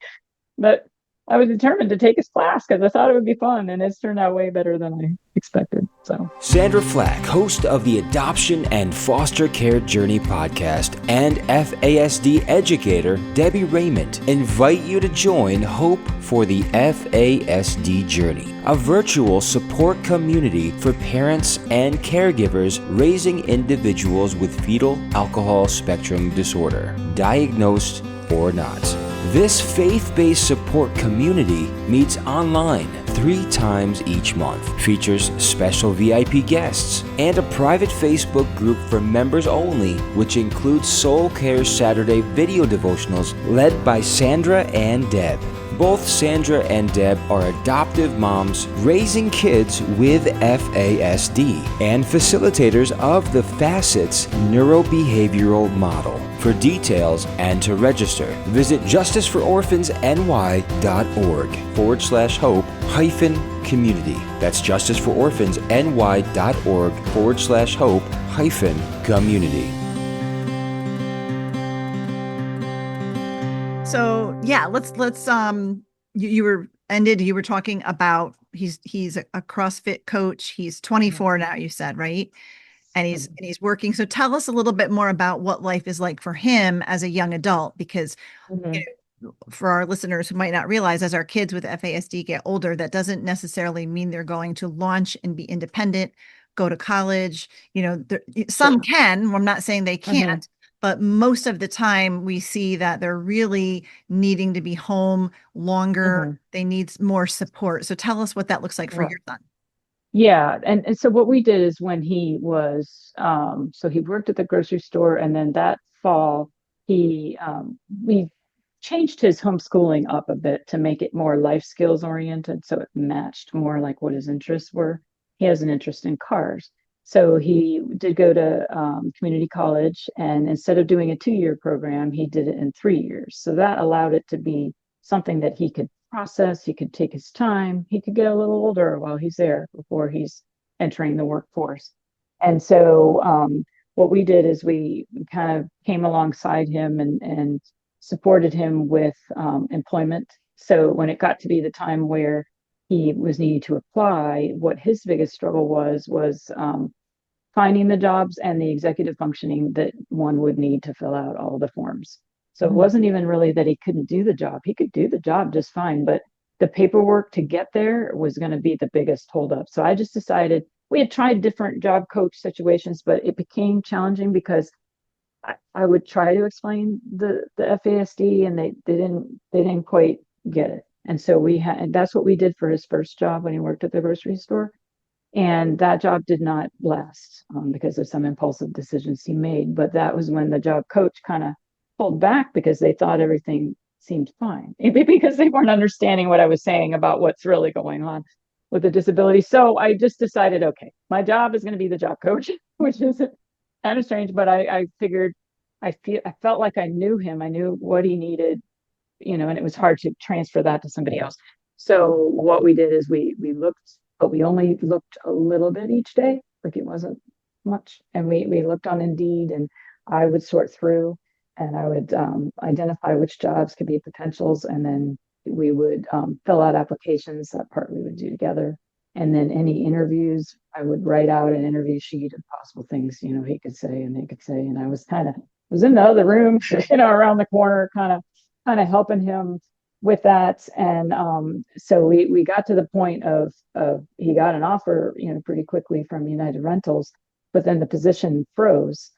C: but I was determined to take his class because I thought it would be fun, and it's turned out way better than I expected. So,
D: Sandra Flach, host of the Adoption and Foster Care Journey podcast, and FASD educator Debbie Raymond invite you to join Hope for the FASD Journey, a virtual support community for parents and caregivers raising individuals with fetal alcohol spectrum disorder, diagnosed or not. This faith-based support community meets online 3 times each month, features special VIP guests, and a private Facebook group for members only, which includes Soul Care Saturday video devotionals led by Sandra and Deb. Both Sandra and Deb are adoptive moms raising kids with FASD and facilitators of the Facets Neurobehavioral Model. For details and to register, visit justicefororphansny.org/hope-community. That's justicefororphansny.org/hope-community.
B: So yeah, let's you were talking about he's a CrossFit coach. He's 24 now, you said, right? And he's working. So tell us a little bit more about what life is like for him as a young adult, because for our listeners who might not realize, as our kids with FASD get older, that doesn't necessarily mean they're going to launch and be independent, go to college. Some can. I'm not saying they can't. But most of the time we see that they're really needing to be home longer. They need more support. So tell us what that looks like for your son.
C: Yeah. And so what we did is, when he was, so he worked at the grocery store, and then that fall, we changed his homeschooling up a bit to make it more life skills oriented. So it matched more like what his interests were. He has an interest in cars. So he did go to community college, and instead of doing a 2-year program, he did it in 3 years. So that allowed it to be something that he could process. He could take his time. He could get a little older while he's there before he's entering the workforce. And so what we did is we kind of came alongside him and supported him with employment. So when it got to be the time where he was needing to apply, what his biggest struggle was finding the jobs and the executive functioning that one would need to fill out all the forms. So it wasn't even really that he couldn't do the job. He could do the job just fine, but the paperwork to get there was going to be the biggest holdup. So I just decided, we had tried different job coach situations, but it became challenging because I would try to explain the FASD, and they didn't quite get it. And so and that's what we did for his first job when he worked at the grocery store. And that job did not last because of some impulsive decisions he made. But that was when the job coach kind of pulled back, because they thought everything seemed fine, because they weren't understanding what I was saying about what's really going on with the disability. So I just decided, okay, my job is going to be the job coach, which is kind of strange, but I figured, I felt like I knew him. I knew what he needed, and it was hard to transfer that to somebody else. So what we did is we looked, but we only looked a little bit each day. Like, it wasn't much. And we looked on Indeed, and I would sort through, and I would identify which jobs could be potentials. And then we would fill out applications. That part we would do together. And then any interviews, I would write out an interview sheet of possible things, he could say and they could say. And I was in the other room, around the corner, kind of helping him with that. And so we got to the point of he got an offer, pretty quickly from United Rentals, but then the position froze.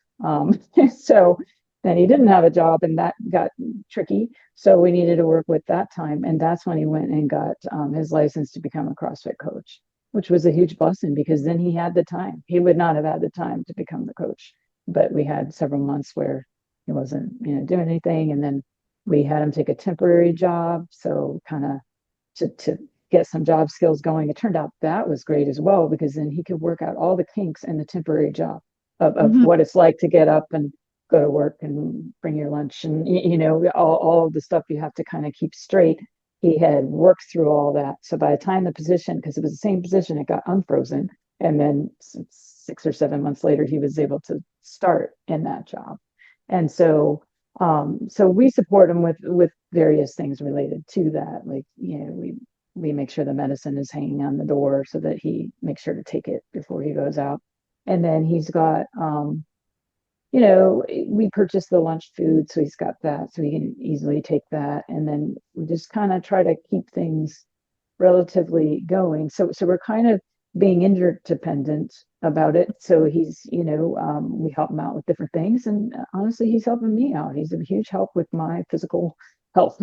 C: So then he didn't have a job, and that got tricky. So we needed to work with that time. And that's when he went and got his license to become a CrossFit coach, which was a huge blessing, because then he had the time. He would not have had the time to become the coach, but we had several months where he wasn't, doing anything. And then we had him take a temporary job. So kind of to get some job skills going. It turned out that was great as well, because then he could work out all the kinks in the temporary job of what it's like to get up and go to work and bring your lunch, and all of the stuff you have to kind of keep straight. He had worked through all that. So by the time the position, because it was the same position, it got unfrozen, and then 6 or 7 months later, he was able to start in that job. And so so we support him with various things related to that. Like, we make sure the medicine is hanging on the door so that he makes sure to take it before he goes out. And then he's got, we purchased the lunch food, so he's got that, so he can easily take that. And then we just kind of try to keep things relatively going. So we're kind of being interdependent about it. So he's, we help him out with different things. And honestly, he's helping me out. He's a huge help with my physical health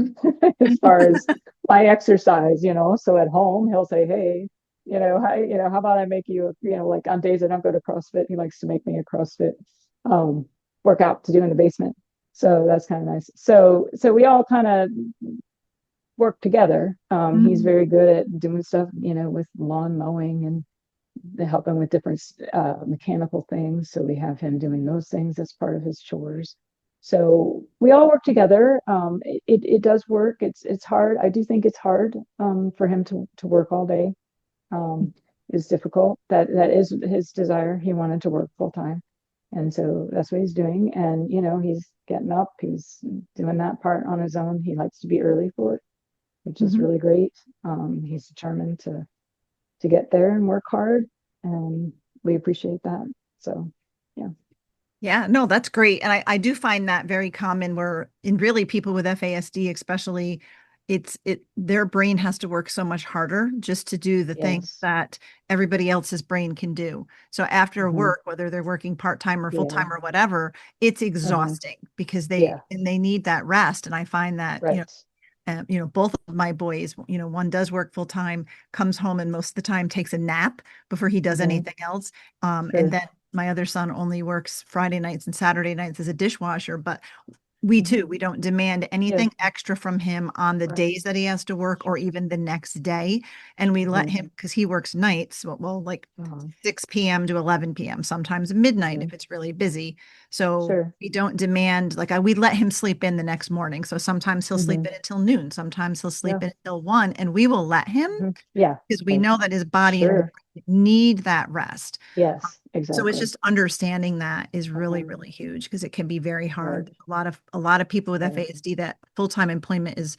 C: as far as my exercise, So at home, he'll say, hey, how about I make you, like on days I don't go to CrossFit, he likes to make me a CrossFit workout to do in the basement. So that's kind of nice. So we all kind of work together. He's very good at doing stuff, with lawn mowing and helping with different mechanical things. So we have him doing those things as part of his chores. So we all work together. It does work. It's hard. I do think it's hard for him to work all day. It's difficult. That is his desire. He wanted to work full time. And so that's what he's doing. And, he's getting up, he's doing that part on his own. He likes to be early for it, which is really great. He's determined to get there and work hard, and we appreciate that. So, yeah.
B: Yeah, no, that's great. And I do find that very common, where in really people with FASD, especially, their brain has to work so much harder just to do the things that everybody else's brain can do. So after work, whether they're working part-time or full-time or whatever, it's exhausting because they need that rest. And I find that, both of my boys, one does work full time, comes home, and most of the time takes a nap before he does anything else. And then my other son only works Friday nights and Saturday nights as a dishwasher, but we don't demand anything extra from him on the days that he has to work or even the next day. And we let him, because he works nights, like 6 p.m. to 11 p.m., sometimes midnight if it's really busy. So we don't demand, we let him sleep in the next morning. So sometimes he'll sleep in until noon. Sometimes he'll sleep in until 1, and we will let him because we know that his body need that rest.
C: Yes, exactly.
B: So it's just understanding that is really, really huge, because it can be very hard. A lot of people with FASD, that full-time employment is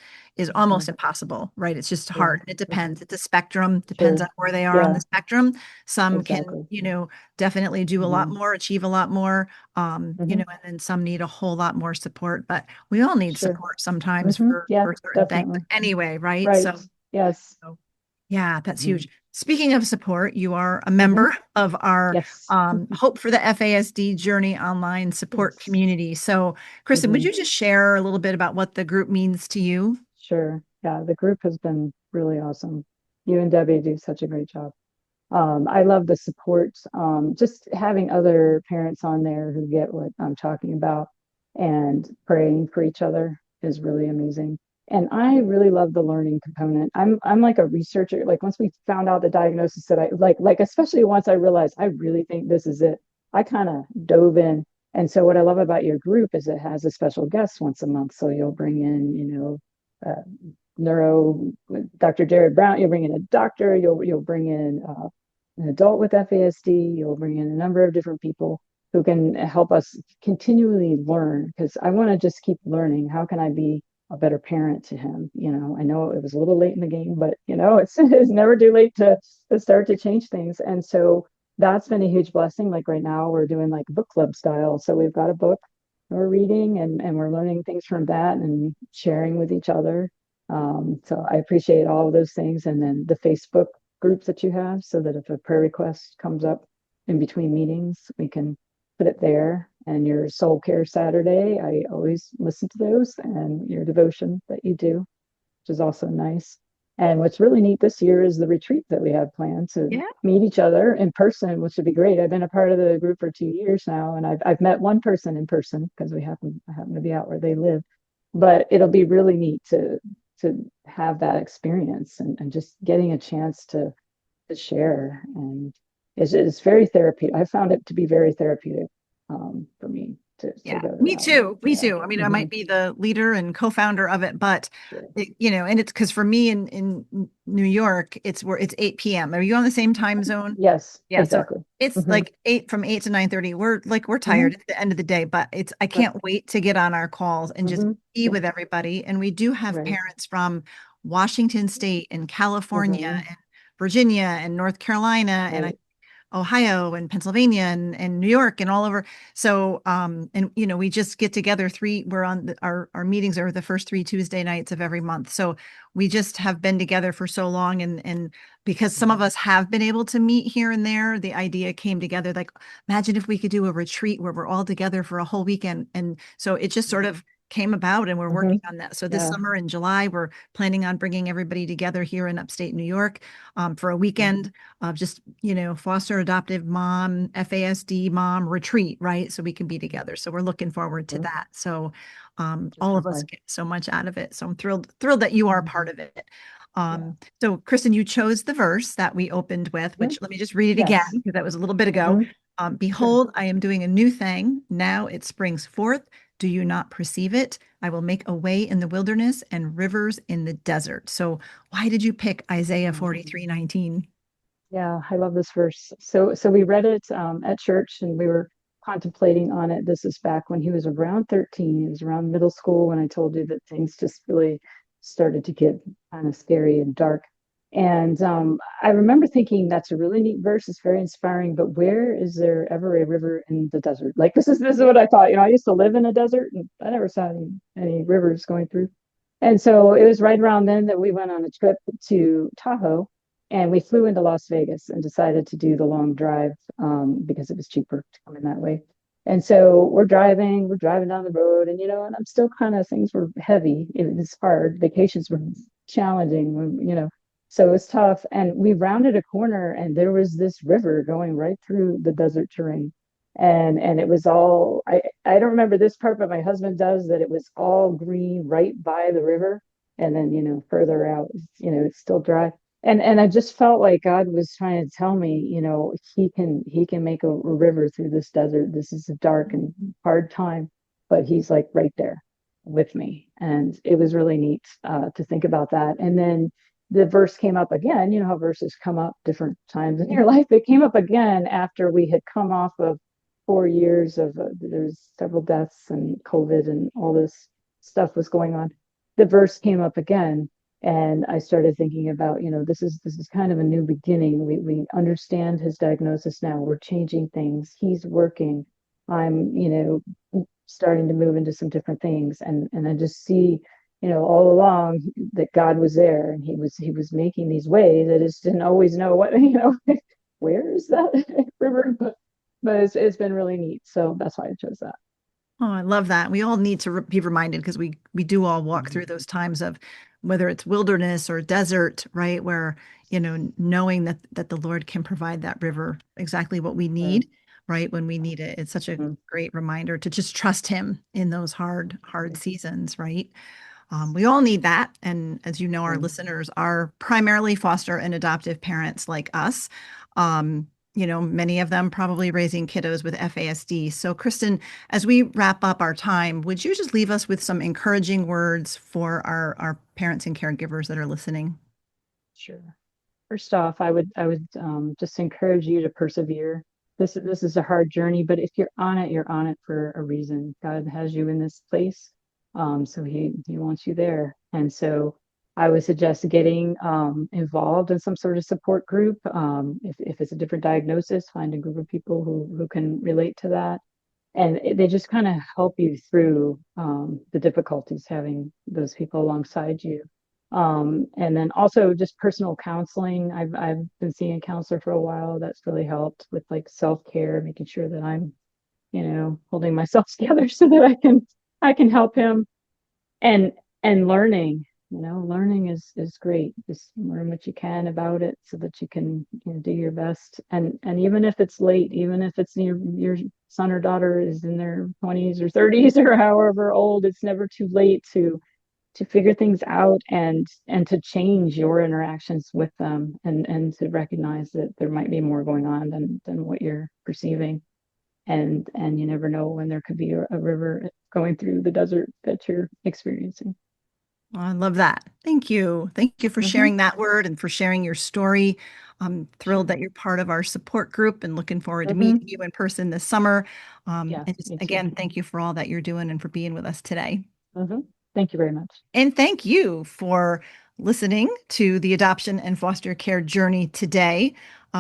B: almost impossible, right? It's just hard. It depends. It's a spectrum, depends on where they are on the spectrum. Some can, definitely do a lot more, achieve a lot more, and then some need a whole lot more support, but we all need support sometimes for certain things anyway, right? So
C: yes.
B: So, yeah, that's huge. Speaking of support, you are a member of our Hope for the FASD Journey online support community. So, Kristin, would you just share a little bit about what the group means to you?
C: Sure. Yeah, the group has been really awesome. You and Debbie do such a great job. I love the support. Just having other parents on there who get what I'm talking about and praying for each other is really amazing. And I really love the learning component. I'm like a researcher. Like, once we found out the diagnosis, that I like especially once I realized I really think this is it, I kind of dove in. And so what I love about your group is it has a special guest once a month. So you'll bring in, neuro, Dr. Jared Brown, you'll bring in a doctor, you'll bring in an adult with FASD, you'll bring in a number of different people who can help us continually learn, because I want to just keep learning. How can I be a better parent to him? I know it was a little late in the game, but it's never too late to start to change things. And so that's been a huge blessing. Like right now we're doing like book club style. So we've got a book we're reading, and we're learning things from that and sharing with each other. So I appreciate all of those things. And then the Facebook groups that you have, so that if a prayer request comes up in between meetings, we can put it there. And your soul care Saturday, I always listen to those, and your devotion that you do, which is also nice. And what's really neat this year is the retreat that we have planned to
B: Yeah.
C: meet each other in person, which would be great. I've been a part of the group for 2 years now, and I've met one person in person because I happen to be out where they live. But it'll be really neat to have that experience, and just getting a chance to share. And it's very therapeutic. I found it to be very therapeutic, for me to
B: Yeah,
C: go to
B: me
C: that one.
B: too. Me too. I mean, I might be the leader and co-founder of it, but
C: Sure.
B: and it's because for me in New York, it's 8 p.m. Are you on the same time zone?
C: Yes,
B: Yeah, so
C: exactly.
B: it's like 8 from 8 to 9:30. We're tired at the end of the day, but I
C: Right.
B: can't wait to get on our calls and just be
C: Yeah.
B: with everybody. And we do have
C: Right.
B: parents from Washington State and California
C: Mhm.
B: and Virginia and North Carolina and
C: Right.
B: Ohio and Pennsylvania and New York and all over. So, and we just get together we're on our meetings are the first 3 Tuesday nights of every month. So we just have been together for so long. And because some of us have been able to meet here and there, the idea came together, like, imagine if we could do a retreat where we're all together for a whole weekend. And so it just sort of came about, and we're working on that. So this
C: Yeah.
B: summer in July, we're planning on bringing everybody together here in upstate New York, for a weekend of just, foster adoptive mom, FASD mom retreat, right? So we can be together. So we're looking forward to that. So all of us
C: Definitely.
B: get so much out of it. So I'm thrilled that you are a part of it. So Kristin, you chose the verse that we opened with, which let me just read it again,
C: Yes.
B: because that was a little bit ago.
C: Sure.
B: Behold, I am doing a new thing. Now it springs forth. Do you not perceive it? I will make a way in the wilderness and rivers in the desert. So why did you pick Isaiah 43:19?
C: Yeah, I love this verse. So we read it at church, and we were contemplating on it. This is back when he was around 13. He was around middle school when I told you that things just really started to get kind of scary and dark. And I remember thinking that's a really neat verse. It's very inspiring. But where is there ever a river in the desert? Like, this is what I thought. I used to live in a desert, and I never saw any rivers going through. And so it was right around then that we went on a trip to Tahoe, and we flew into Las Vegas and decided to do the long drive, because it was cheaper to come in that way. And so we're driving down the road, and I'm still kind of, things were heavy. It was hard. Vacations were challenging, so it was tough. And we rounded a corner, and there was this river going right through the desert terrain. And it was all, I don't remember this part, but my husband does, that it was all green right by the river. And then, further out, it's still dry. And I just felt like God was trying to tell me, he can make a river through this desert. This is a dark and hard time, but he's like right there with me. And it was really neat to think about that. And then the verse came up again. You know how verses come up different times in your life. It came up again after we had come off of 4 years of there's several deaths and COVID and all this stuff was going on. The verse came up again, and I started thinking about, this is kind of a new beginning. We understand his diagnosis now. We're changing things. He's working. I'm, starting to move into some different things, and I just see, all along that God was there, and he was making these ways. I just didn't always know what, where is that river, but it's been really neat. So that's why I chose that.
B: Oh, I love that. We all need to be reminded, because we do all walk through those times of whether it's wilderness or desert, right? Where, knowing that the Lord can provide that river exactly what we need, right? When we need it. It's such a great reminder to just trust him in those hard seasons, right? We all need that. And as you know, our listeners are primarily foster and adoptive parents like us. Many of them probably raising kiddos with FASD. So, Kristin, as we wrap up our time, would you just leave us with some encouraging words for our parents and caregivers that are listening?
C: Sure. First off, I would just encourage you to persevere. This is a hard journey, but if you're on it for a reason. God has you in this place, so He wants you there. And so I would suggest getting involved in some sort of support group. If it's a different diagnosis, find a group of people who can relate to that, and they just kind of help you through the difficulties, having those people alongside you. And then also just personal counseling. I've been seeing a counselor for a while. That's really helped with like self-care, making sure that I'm, holding myself together so that I can help him. And learning, learning is great. Just learn what you can about it so that you can do your best. And even if it's late, even if it's your son or daughter is in their 20s or 30s or however old, it's never too late to figure things out and to change your interactions with them and to recognize that there might be more going on than what you're perceiving. And you never know when there could be a river going through the desert that you're experiencing.
B: Oh, I love that. Thank you. Thank you for sharing that word and for sharing your story. I'm thrilled that you're part of our support group and looking forward to meeting you in person this summer. And just, again, thank you for all that you're doing and for being with us today.
C: Thank you very much.
B: And thank you for listening to the Adoption and Foster Care Journey today,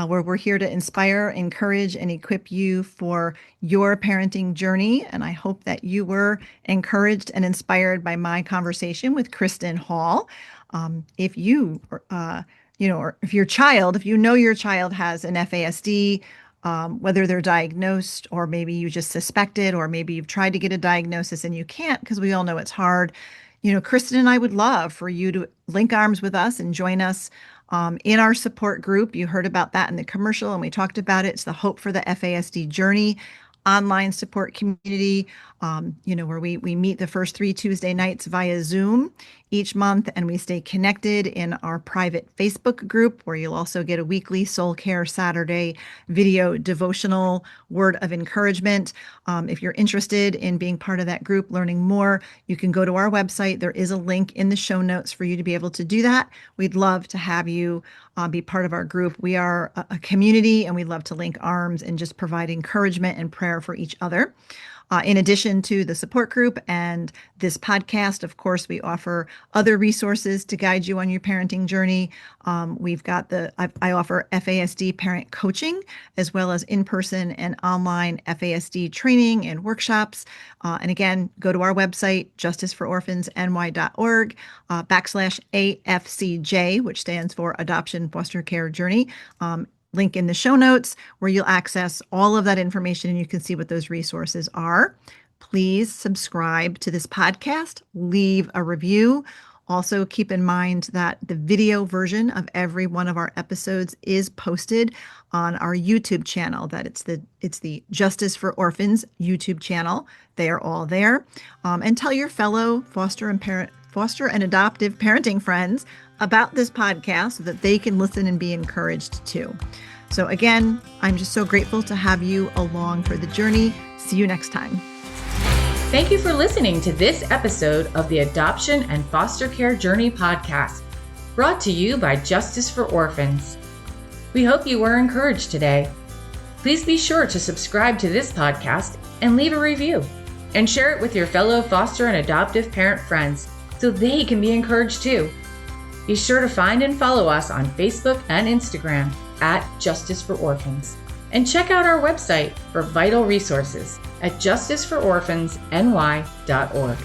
B: where we're here to inspire, encourage, and equip you for your parenting journey. And I hope that you were encouraged and inspired by my conversation with Kristin Hall. If you, or if your child, if you know your child has an FASD, whether they're diagnosed or maybe you just suspect it, or maybe you've tried to get a diagnosis and you can't because we all know it's hard. Kristin and I would love for you to link arms with us and join us in our support group. You heard about that in the commercial and we talked about it. It's the Hope for the FASD Journey online support community, where we meet the first 3 Tuesday nights via Zoom each month, and we stay connected in our private Facebook group, where you'll also get a weekly Soul Care Saturday video devotional word of encouragement. If you're interested in being part of that group, learning more, you can go to our website. There is a link in the show notes for you to be able to do that. We'd love to have you be part of our group. We are a community, and we love to link arms and just provide encouragement and prayer for each other. In addition to the support group and this podcast, of course, we offer other resources to guide you on your parenting journey. We've got I offer FASD parent coaching, as well as in-person and online FASD training and workshops. And again, go to our website, justicefororphansny.org /AFCJ, which stands for Adoption Foster Care Journey. Link in the show notes where you'll access all of that information and you can see what those resources are. Please subscribe to this podcast, leave a review. Also, keep in mind that the video version of every one of our episodes is posted on our YouTube channel. That it's the Justice for Orphans YouTube channel. They are all there. And tell your fellow foster and adoptive parenting friends about this podcast so that they can listen and be encouraged too. So again, I'm just so grateful to have you along for the journey. See you next time.
A: Thank you for listening to this episode of the Adoption and Foster Care Journey podcast, brought to you by Justice for Orphans. We hope you were encouraged today. Please be sure to subscribe to this podcast and leave a review, and share it with your fellow foster and adoptive parent friends so they can be encouraged too. Be sure to find and follow us on Facebook and Instagram at Justice for Orphans. And check out our website for vital resources at justicefororphansny.org.